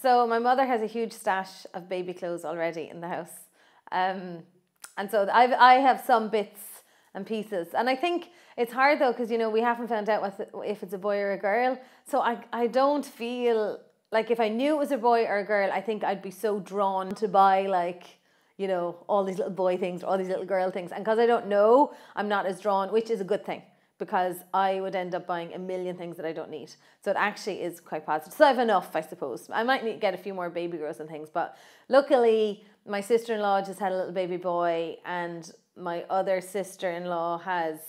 So my mother has a huge stash of baby clothes already in the house. And so I have some bits and pieces. And I think it's hard though, because, we haven't found out if it's a boy or a girl. So I don't feel like if I knew it was a boy or a girl, I think I'd be so drawn to buy all these little boy things, all these little girl things. And because I don't know, I'm not as drawn, which is a good thing, because I would end up buying a million things that I don't need. So it actually is quite positive. So I have enough, I suppose. I might need to get a few more baby girls and things, but luckily my sister-in-law just had a little baby boy, and my other sister-in-law has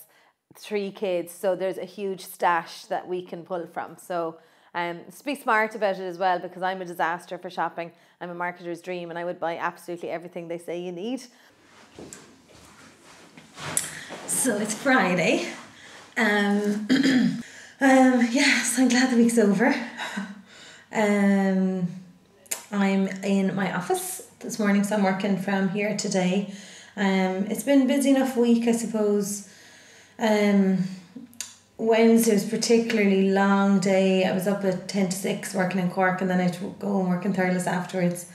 3 kids. So there's a huge stash that we can pull from. So just be smart about it as well, because I'm a disaster for shopping. I'm a marketer's dream, and I would buy absolutely everything they say you need. So it's Friday. Yes, I'm glad the week's over. I'm in my office this morning, so I'm working from here today. It's been a busy enough week, I suppose. Wednesday was a particularly long day. I was up at 10 to 6 working in Cork, and then I had to go home working Thurles afterwards.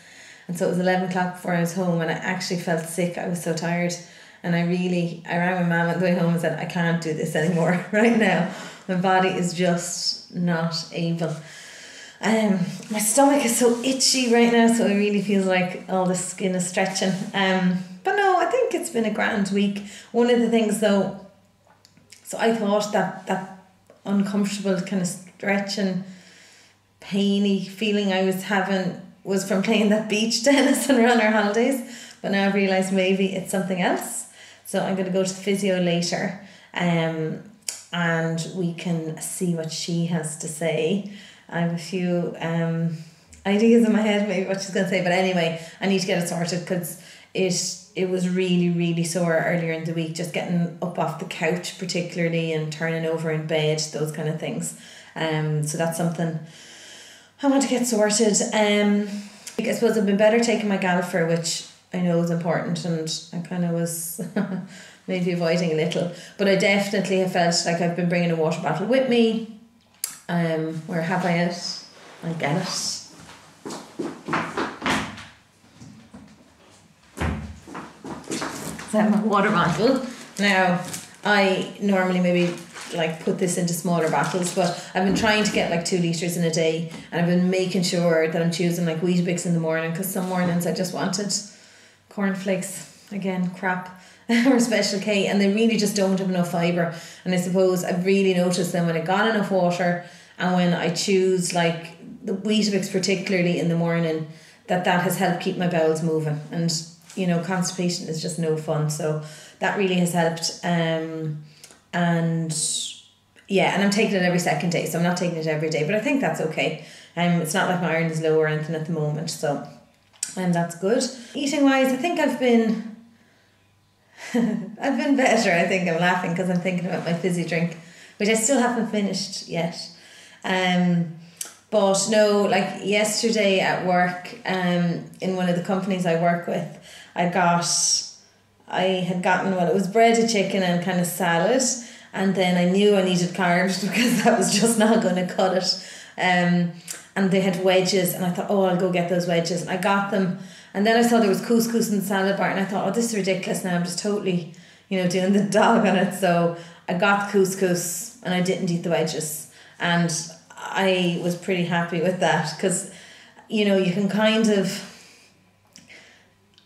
And so it was 11 o'clock before I was home, and I actually felt sick. I was so tired. And I rang my mum on the way home and said, I can't do this anymore right now. My body is just not able. My stomach is so itchy right now, so it really feels like all the skin is stretching. But no, I think it's been a grand week. One of the things though, so I thought that uncomfortable kind of stretching, painy feeling I was having was from playing that beach tennis when we were on our holidays. But now I've realised maybe it's something else. So I'm going to go to the physio later, and we can see what she has to say. I have a few ideas in my head, maybe what she's going to say. But anyway, I need to get it sorted, because it was really, really sore earlier in the week, just getting up off the couch particularly, and turning over in bed, those kind of things. So that's something I want to get sorted. I suppose I've been better taking my Galfer, which I know is important, and I kind of was maybe avoiding a little, but I definitely have felt like I've been bringing a water bottle with me. Where have I it? I get it. So I have my water bottle. Now, I normally maybe put this into smaller bottles, but I've been trying to get 2 litres in a day, and I've been making sure that I'm choosing Weetabix in the morning, because some mornings I just wanted cornflakes, again, crap, or Special K, and they really just don't have enough fibre. And I suppose I've really noticed then when I got enough water, and when I choose the Weetabix particularly in the morning, that has helped keep my bowels moving. And constipation is just no fun, so that really has helped. And I'm taking it every second day, so I'm not taking it every day, but I think that's okay. It's not like my iron is low or anything at the moment, so that's good. Eating wise, I think I've been better. I think I'm laughing because I'm thinking about my fizzy drink, which I still haven't finished yet. But no, yesterday at work, in one of the companies I work with, I had gotten, it was breaded chicken and kind of salad, and then I knew I needed carbs because that was just not going to cut it. And they had wedges, and I thought, I'll go get those wedges, and I got them. And then I saw there was couscous in the salad bar, and I thought, this is ridiculous now, I'm just totally, doing the dog on it. So I got the couscous, and I didn't eat the wedges, and I was pretty happy with that, because you can kind of,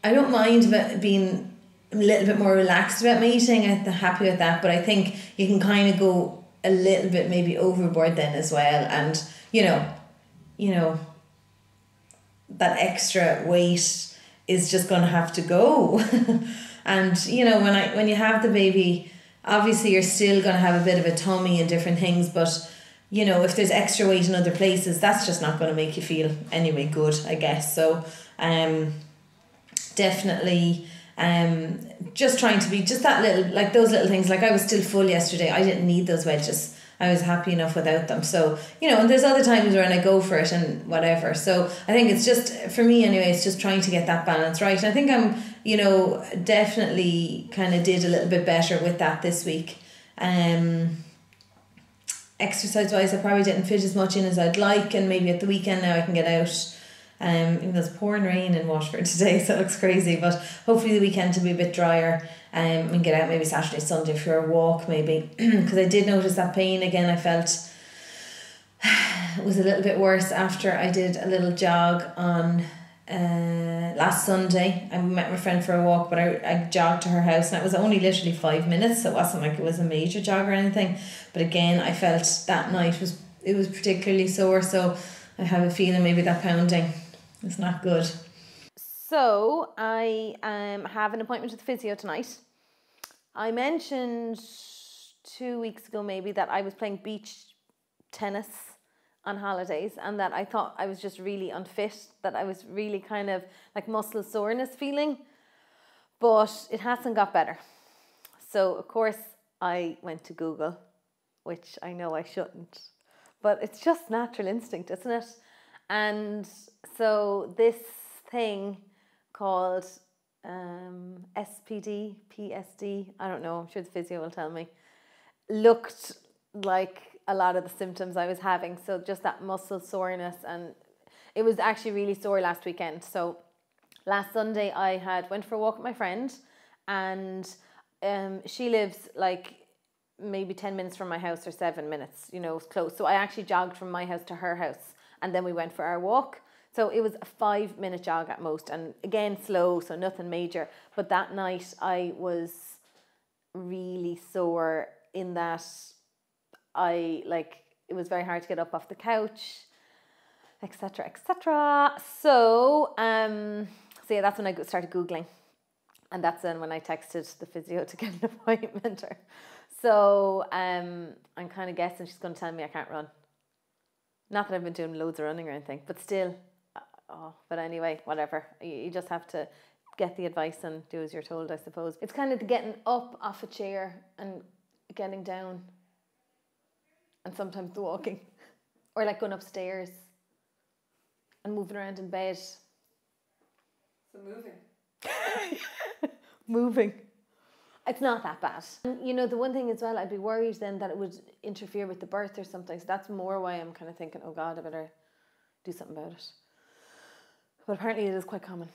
I don't mind about being a little bit more relaxed about my eating. I'm happy with that, but I think you can kind of go a little bit maybe overboard then as well, and that extra weight is just going to have to go. And when you have the baby, obviously you're still going to have a bit of a tummy and different things, but if there's extra weight in other places, that's just not going to make you feel anyway good, I guess. So definitely just trying to be just that little, those little things. I was still full yesterday, I didn't need those wedges, I was happy enough without them. So and there's other times when I go for it and whatever. So I think it's just, for me anyway, it's just trying to get that balance right. And I think I'm definitely kind of did a little bit better with that this week. exercise wise, I probably didn't fit as much in as I'd like, and maybe at the weekend now I can get out. Even though it's pouring rain in Waterford today, so it looks crazy, but hopefully the weekend will be a bit drier, and get out maybe Saturday, Sunday for a walk maybe, because I did notice that pain again. I felt it was a little bit worse after I did a little jog on last Sunday. I met my friend for a walk, but I jogged to her house, and it was only literally 5 minutes, so it wasn't like it was a major jog or anything. But again, I felt that night was particularly sore, so I have a feeling maybe that pounding is not good. So I have an appointment with the physio tonight. I mentioned 2 weeks ago maybe that I was playing beach tennis on holidays, and that I thought I was just really unfit, that I was really kind of like muscle soreness feeling, but it hasn't got better. So of course I went to Google, which I know I shouldn't, but it's just natural instinct, isn't it? And so this thing called SPD, PSD, I don't know, I'm sure the physio will tell me, looked like a lot of the symptoms I was having. So just that muscle soreness, and it was actually really sore last weekend. So last Sunday I went for a walk with my friend, and she lives like maybe 10 minutes from my house, or 7 minutes, you know, it's close. So I actually jogged from my house to her house, and then we went for our walk. So it was a 5-minute jog at most, and again slow, so nothing major. But that night I was really sore in that it was very hard to get up off the couch, etc., etc. So yeah, that's when I started Googling, and that's then when I texted the physio to get an appointment. So I'm kind of guessing she's going to tell me I can't run. Not that I've been doing loads of running or anything, but still. But anyway, whatever. You just have to get the advice and do as you're told, I suppose. It's kind of the getting up off a chair and getting down, and sometimes the walking, or like going upstairs and moving around in bed. So moving. Moving. It's not that bad. And you know, the one thing as well, I'd be worried then that it would interfere with the birth or something. So that's more why I'm kind of thinking, oh God, I better do something about it. But apparently it is quite common.